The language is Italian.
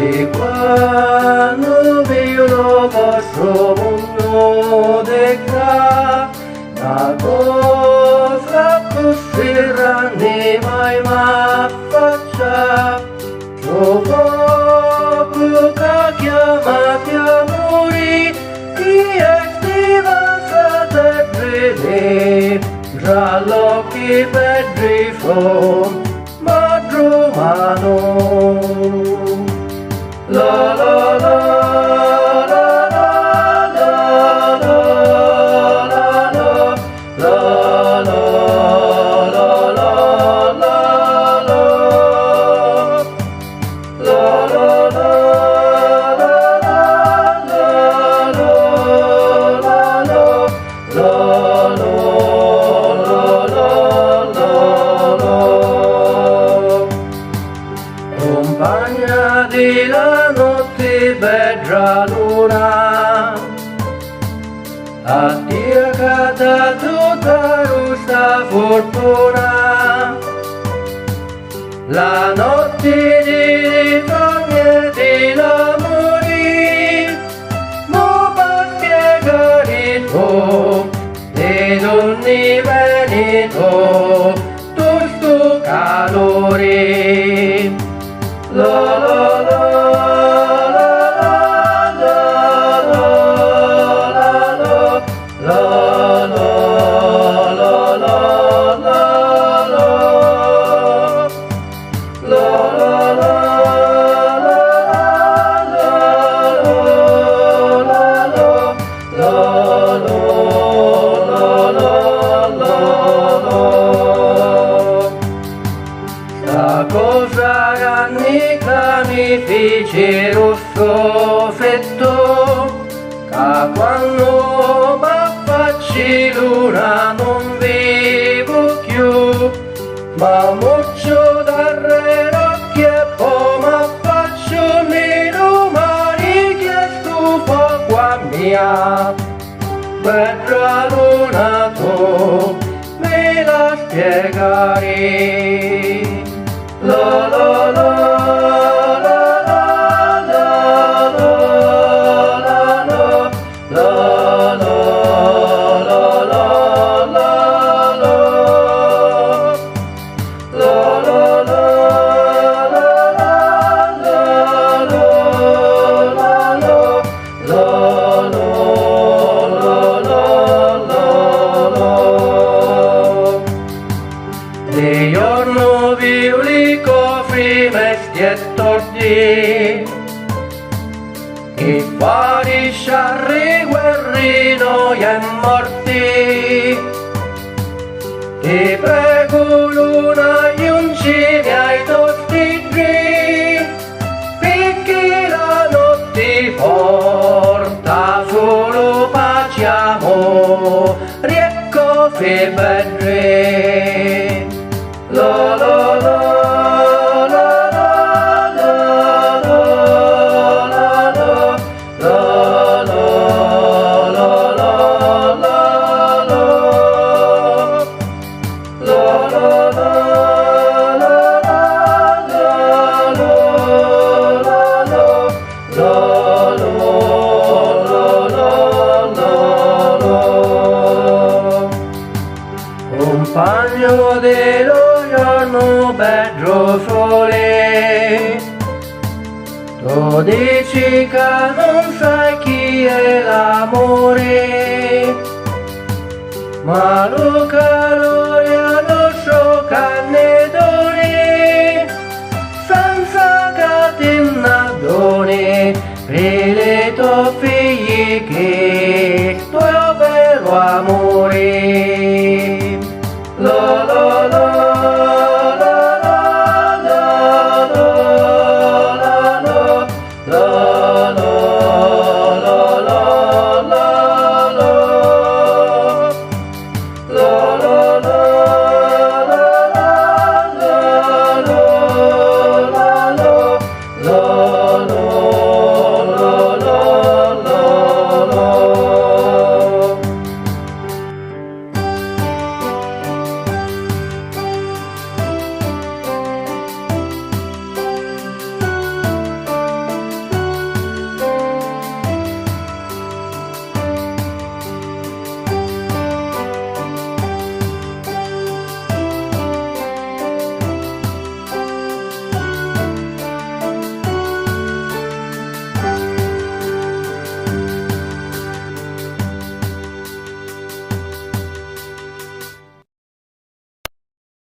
E quando vedo il vostro mondo decra, la cosa così grande mai m'affaccia, tuo popolo che chiamati amori, chi è stivato e tra l'occhi pedri from madrumano. La la la la la la la la la compagna della notte bella luna, a Dio che dà tutta questa fortuna, la notte di sogni e dell'amore, mo per spiegare tu, ed ogni venito, tutto calore. La la la la la la la la cosa mi fece rosso fetto, che quando m'affacci luna non vivo più, ma muccio dal occhi e poi m'affaccio nero mani che stufo qua mia, bella luna tu me la spiegare. La la la di giorno violi cofri mesti e torti, che fari sciarri guerrino e morti, ti prego luna gli uncini ai tosti perché la notte porta solo pace amore, riecco febbre. La la la la la la la la compagno dello giorno bello sole, tu dici che non sai chi è l'amore, ma Luca